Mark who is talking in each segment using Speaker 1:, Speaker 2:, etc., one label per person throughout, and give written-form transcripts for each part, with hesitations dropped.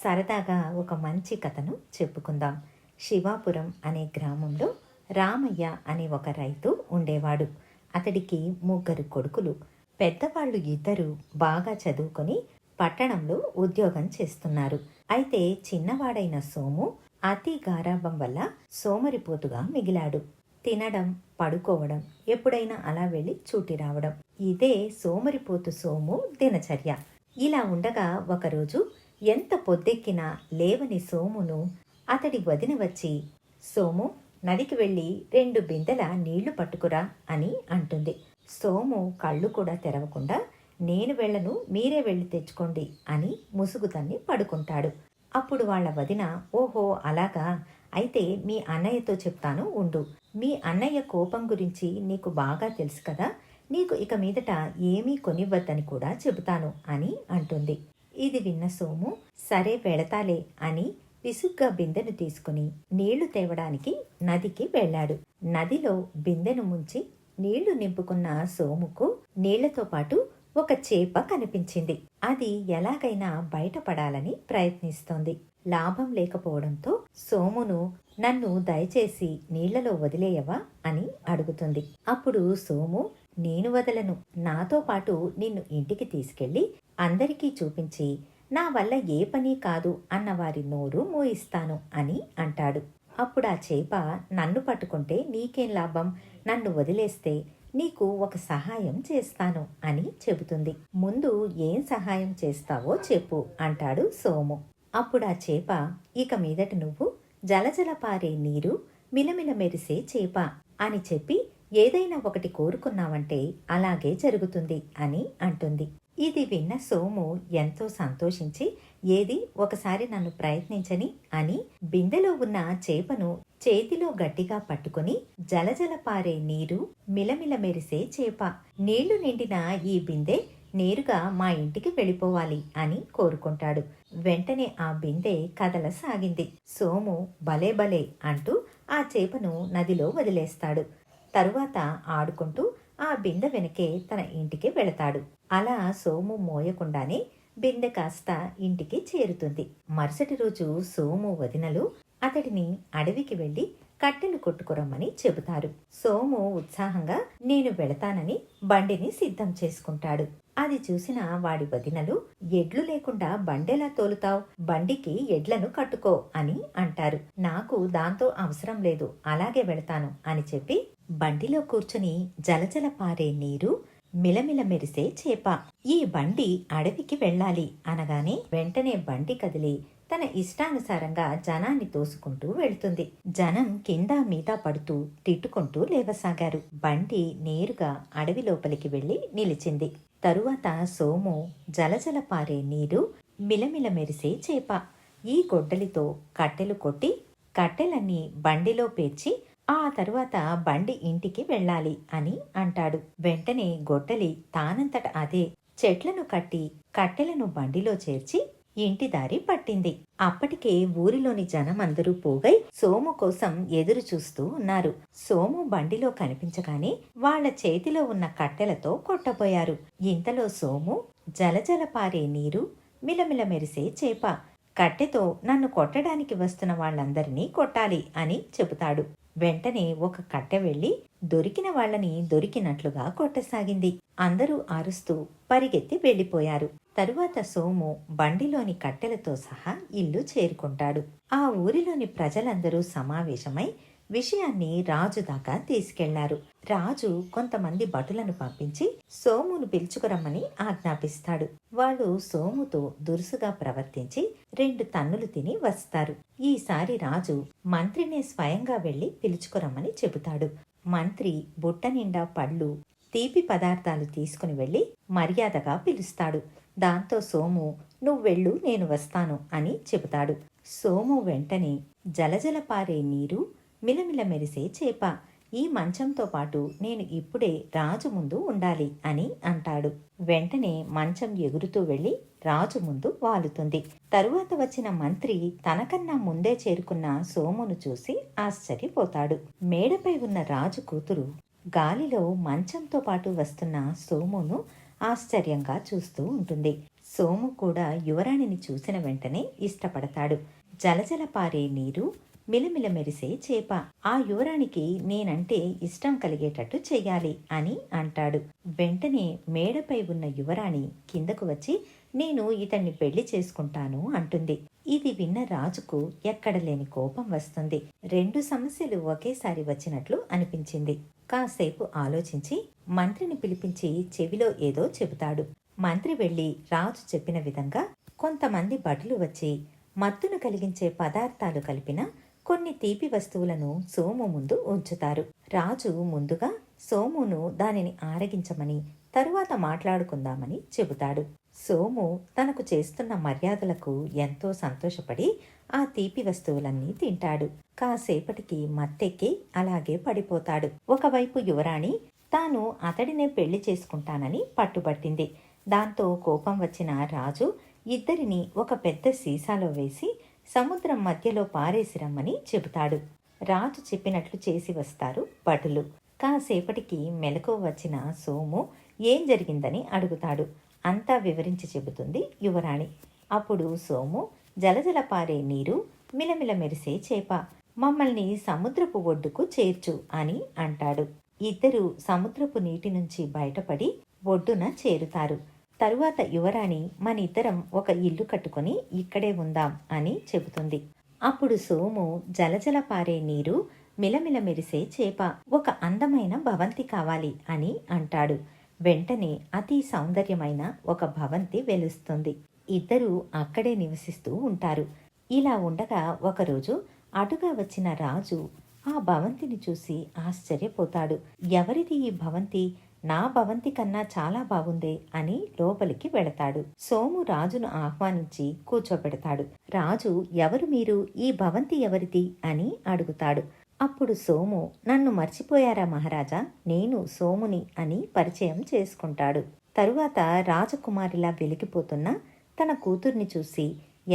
Speaker 1: సరదాగా ఒక మంచి కథను చెప్పుకుందాం. శివాపురం అనే గ్రామంలో రామయ్య అనే ఒక రైతు ఉండేవాడు. అతడికి ముగ్గురు కొడుకులు. పెద్దవాళ్ళు ఇద్దరు బాగా చదువుకొని పట్టణంలో ఉద్యోగం చేస్తున్నారు. అయితే చిన్నవాడైన సోము అతి గారాబం వల్ల సోమరిపోతుగా మిగిలాడు. తినడం, పడుకోవడం, ఎప్పుడైనా అలా వెళ్ళి చూటి రావడం, ఇదే సోమరిపోతు సోము దినచర్య. ఇలా ఉండగా ఒకరోజు ఎంత పొద్దెక్కినా లేవని సోమును అతడి వదిన వచ్చి, సోము, నదికి వెళ్ళి 2 బిందెల నీళ్లు పట్టుకురా అని అంటుంది. సోము కళ్ళు కూడా తెరవకుండా, నేను వెళ్ళను, మీరే వెళ్ళి తెచ్చుకోండి అని ముసుగు తన్ని పడుకుంటాడు. అప్పుడు వాళ్ళ వదిన, ఓహో అలాగా, అయితే మీ అన్నయ్యతో చెప్తాను ఉండు. మీ అన్నయ్య కోపం గురించి నీకు బాగా తెలుసు కదా, నీకు ఇక మీదట ఏమీ కొనివ్వద్దని కూడా చెబుతాను అని అంటుంది. ఇది విన్న సోము, సరే వెళతాలే అని విసుగ్గా బిందెను తీసుకుని నీళ్లు తేవడానికి నదికి వెళ్ళాడు. నదిలో బిందెను ముంచి నీళ్లు నింపుకున్న సోముకు నీళ్లతో పాటు ఒక చేప కనిపించింది. అది ఎలాగైనా బయటపడాలని ప్రయత్నిస్తోంది. లాభం లేకపోవడంతో సోమును, నన్ను దయచేసి నీళ్లలో వదిలేయవా అని అడుగుతుంది. అప్పుడు సోము, నేను వదలను, నాతో పాటు నిన్ను ఇంటికి తీసుకెళ్లి అందరికీ చూపించి నా వల్ల ఏ పని కాదు అన్న వారి నోరు మూయిస్తాను అని అంటాడు. అప్పుడు ఆ చేప, నన్ను పట్టుకుంటే నీకేం లాభం, నన్ను వదిలేస్తే నీకు ఒక సహాయం చేస్తాను అని చెబుతుంది. ముందు ఏం సహాయం చేస్తావో చెప్పు అంటాడు సోము. అప్పుడు ఆ చేప, ఇక మీదట నువ్వు జలజల పారే నీరు, మిలమిల మెరిసే చేప అని చెప్పి ఏదైనా ఒకటి కోరుకున్నావంటే అలాగే జరుగుతుంది అని అంటుంది. ఇది విన్న సోము ఎంతో సంతోషించి, ఏది ఒకసారి నన్ను ప్రయత్నించని అని బిందెలో ఉన్న చేపను చేతిలో గట్టిగా పట్టుకుని, జలజల పారే నీరు, మిలమిల మెరిసే చేప, నీళ్లు నిండిన ఈ బిందె నేరుగా మా ఇంటికి వెళ్ళిపోవాలి అని కోరుకుంటాడు. వెంటనే ఆ బిందె కదలసాగింది. సోము భలే భలే అంటూ ఆ చేపను నదిలో వదిలేస్తాడు. తరువాత ఆడుకుంటూ ఆ బిందె వెనకే తన ఇంటికి వెళతాడు. అలా సోము మోయకుండానే బిందె కాస్త ఇంటికి చేరుతుంది. మరుసటి రోజు సోము వదినలు అతడిని అడవికి వెళ్లి కట్టెలు కొట్టుకురమ్మని చెబుతారు. సోము ఉత్సాహంగా నేను వెళతానని బండిని సిద్ధం చేసుకుంటాడు. అది చూసిన వాడి వదినలు, ఎడ్లు లేకుండా బండెలా తోలుతావు, బండికి ఎడ్లను కట్టుకో అని అంటారు. నాకు దాంతో అవసరం లేదు, అలాగే వెళతాను అని చెప్పి బండిలో కూర్చుని జలజల పారే నీరు, మిలమిల మెరిసే చేప, ఈ బండి అడవికి వెళ్ళాలి అనగానే వెంటనే బండి కదిలి తన ఇష్టానుసారంగా జనాన్ని తోసుకుంటూ వెళుతుంది. జనం కింద మీద పడుతూ తిట్టుకుంటూ లేవసాగారు. బండి నేరుగా అడవి లోపలికి వెళ్లి నిలిచింది. తరువాత సోము జలజల పారే నీరు, మిలమిల మెరిసే చేప, ఈ గొడ్డలితో కట్టెలు కొట్టి కట్టెలన్నీ బండిలో పేర్చి ఆ తరువాత బండి ఇంటికి వెళ్ళాలి అని అంటాడు. వెంటనే గొడ్డలి తానంతట అదే చెట్లను కట్టి కట్టెలను బండిలో చేర్చి ఇంటి దారి పట్టింది. అప్పటికే ఊరిలోని జనం అందరూ పోగై సోము కోసం ఎదురు చూస్తూ ఉన్నారు. సోము బండిలో కనిపించగానే వాళ్ల చేతిలో ఉన్న కట్టెలతో కొట్టబోయారు. ఇంతలో సోము, జలజల పారే నీరు, మిలమిల మెరిసే చేప, కట్టెతో నన్ను కొట్టడానికి వస్తున్న వాళ్ళందరినీ కొట్టాలి అని చెబుతాడు. వెంటనే ఒక కట్టె వెళ్లి దొరికిన వాళ్ళని దొరికినట్లుగా కొట్టసాగింది. అందరూ అరుస్తూ పరిగెత్తి వెళ్లిపోయారు. తరువాత సోము బండిలోని కట్టెలతో సహా ఇల్లు చేరుకుంటాడు. ఆ ఊరిలోని ప్రజలందరూ సమావేశమై విషయాన్ని రాజు దాకా తీసుకెళ్లారు. రాజు కొంతమంది భటులను పంపించి సోమును పిలుచుకురమ్మని ఆజ్ఞాపిస్తాడు. వాళ్ళు సోముతో దురుసుగా ప్రవర్తించి 2 తన్నులు తిని వస్తారు. ఈసారి రాజు మంత్రినే స్వయంగా వెళ్లి పిలుచుకురమ్మని చెబుతాడు. మంత్రి బుట్ట నిండా పళ్ళు, తీపి పదార్థాలు తీసుకుని వెళ్లి మర్యాదగా పిలుస్తాడు. దాంతో సోము, నువ్వెళ్ళు, నేను వస్తాను అని చెబుతాడు. సోము వెంటనే జలజల పారే నీరు, మిలమిల మెరిసే చేప, ఈ మంచంతో పాటు నేను ఇప్పుడే రాజు ముందు ఉండాలి అని అంటాడు. వెంటనే మంచం ఎగురుతూ వెళ్లి రాజు ముందు వాలుతుంది. తరువాత వచ్చిన మంత్రి తనకన్నా ముందే చేరుకున్న సోమును చూసి ఆశ్చర్యపోతాడు. మేడపై ఉన్న రాజు కూతురు గాలిలో మంచంతో పాటు వస్తున్న సోమును ఆశ్చర్యంగా చూస్తూ ఉంటుంది. సోము కూడా యువరాణిని చూసిన వెంటనే ఇష్టపడతాడు. జలజల పారే నీరు, మిలమిల మెరిసే చేప. ఆ యువరానికి నేనంటే ఇష్టం కలిగేటట్టు చెయ్యాలి అని అంటాడు. వెంటనే మేడపై ఉన్న యువరాణి కిందకు వచ్చి నేను ఇతన్ని పెళ్లి చేసుకుంటాను అంటుంది. ఇది విన్న రాజుకు ఎక్కడలేని కోపం వస్తుంది. 2 సమస్యలు ఒకేసారి వచ్చినట్లు అనిపించింది. కాసేపు ఆలోచించి మంత్రిని పిలిపించి చెవిలో ఏదో చెబుతాడు. మంత్రి వెళ్లి రాజు చెప్పిన విధంగా కొంతమంది భటులు వచ్చి మత్తును కలిగించే పదార్థాలు కలిపిన కొన్ని తీపి వస్తువులను సోము ముందు ఉంచుతారు. రాజు ముందుగా సోమును దానిని ఆరగించమని తరువాత మాట్లాడుకుందామని చెబుతాడు. సోము తనకు చేస్తున్న మర్యాదలకు ఎంతో సంతోషపడి ఆ తీపి వస్తువులన్నీ తింటాడు. కాసేపటికి మత్తెక్కి అలాగే పడిపోతాడు. ఒకవైపు యువరాణి తాను అతడినే పెళ్లి చేసుకుంటానని పట్టుబట్టింది. దాంతో కోపం వచ్చిన రాజు ఇద్దరిని ఒక పెద్ద సీసాలో వేసి సముద్రం మధ్యలో పారేసిరమ్మని చెబుతాడు. రాజు చెప్పినట్లు చేసి వస్తారు భటులు. కాసేపటికి మెలకువ వచ్చిన సోము ఏం జరిగిందని అడుగుతాడు. అంతా వివరించి చెబుతుంది యువరాణి. అప్పుడు సోము జలజల పారే నీరు, మిలమిల మెరిసే చేప, మమ్మల్ని సముద్రపు ఒడ్డుకు చేర్చు అని అంటాడు. ఇద్దరు సముద్రపు నీటి నుంచి బయటపడి ఒడ్డున చేరుతారు. తరువాత యువరాణి మనిద్దరం ఒక ఇల్లు కట్టుకొని ఇక్కడే ఉందాం అని చెబుతుంది. అప్పుడు సోము జలజల పారే నీరు, మిలమిల మెరిసే చేప, ఒక అందమైన భవంతి కావాలి అని అంటాడు. వెంటనే అతి సౌందర్యమైన ఒక భవంతి వెలుస్తుంది. ఇద్దరూ అక్కడే నివసిస్తూ ఉంటారు. ఇలా ఉండగా ఒకరోజు అటుగా వచ్చిన రాజు ఆ భవంతిని చూసి ఆశ్చర్యపోతాడు. ఎవరిది ఈ భవంతి? నా భవంతి కన్నా చాలా బాగుందే అని లోపలికి వెళతాడు. సోము రాజును ఆహ్వానించి కూర్చోబెడతాడు. రాజు ఎవరు మీరు? ఈ భవంతి ఎవరిది అని అడుగుతాడు. అప్పుడు సోము నన్ను మర్చిపోయారా మహారాజా, నేను సోముని అని పరిచయం చేసుకుంటాడు. తరువాత రాజకుమారిలా వెలిగిపోతున్న తన కూతుర్ని చూసి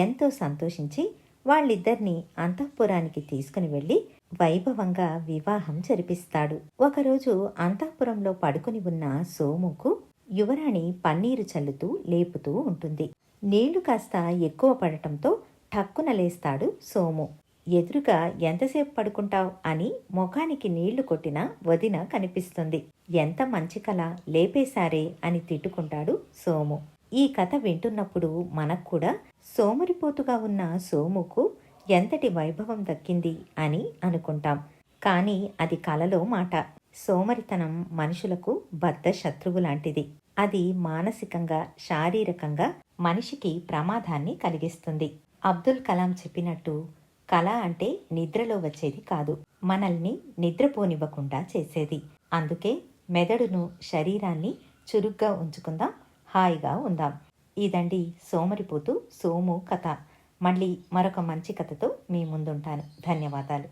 Speaker 1: ఎంతో సంతోషించి వాళ్ళిద్దరినీ అంతఃపురానికి తీసుకుని వెళ్ళి వైభవంగా వివాహం జరిపిస్తాడు. ఒకరోజు అంతఃపురంలో పడుకుని ఉన్న సోముకు యువరాణి పన్నీరు చల్లుతూ లేపుతూ ఉంటుంది. నీళ్లు కాస్త ఎక్కువ పడటంతో ఠక్కున లేస్తాడు సోము. ఎదురుగా ఎంతసేపు పడుకుంటావ్ అని ముఖానికి నీళ్లు కొట్టిన వదిన కనిపిస్తుంది. ఎంత మంచి కల, లేపేశారే అని తిట్టుకుంటాడు సోము. ఈ కథ వింటున్నప్పుడు మనకు కూడా సోమరిపోతుగా ఉన్న సోముకు ఎంతటి వైభవం దక్కింది అని అనుకుంటాం. కానీ అది కలలో మాట. సోమరితనం మనుషులకు బద్ధ శత్రువు లాంటిది. అది మానసికంగా, శారీరకంగా మనిషికి ప్రమాదాన్ని కలిగిస్తుంది. అబ్దుల్ కలాం చెప్పినట్టు కళ అంటే నిద్రలో వచ్చేది కాదు, మనల్ని నిద్రపోనివ్వకుండా చేసేది. అందుకే మెదడును, శరీరాన్ని చురుగ్గా ఉంచుకుందాం, హాయిగా ఉందాం. ఇదండి సోమరిపోతు సోము కథ. మళ్ళీ మరొక మంచి కథతో మీ ముందుంటాను. ధన్యవాదాలు.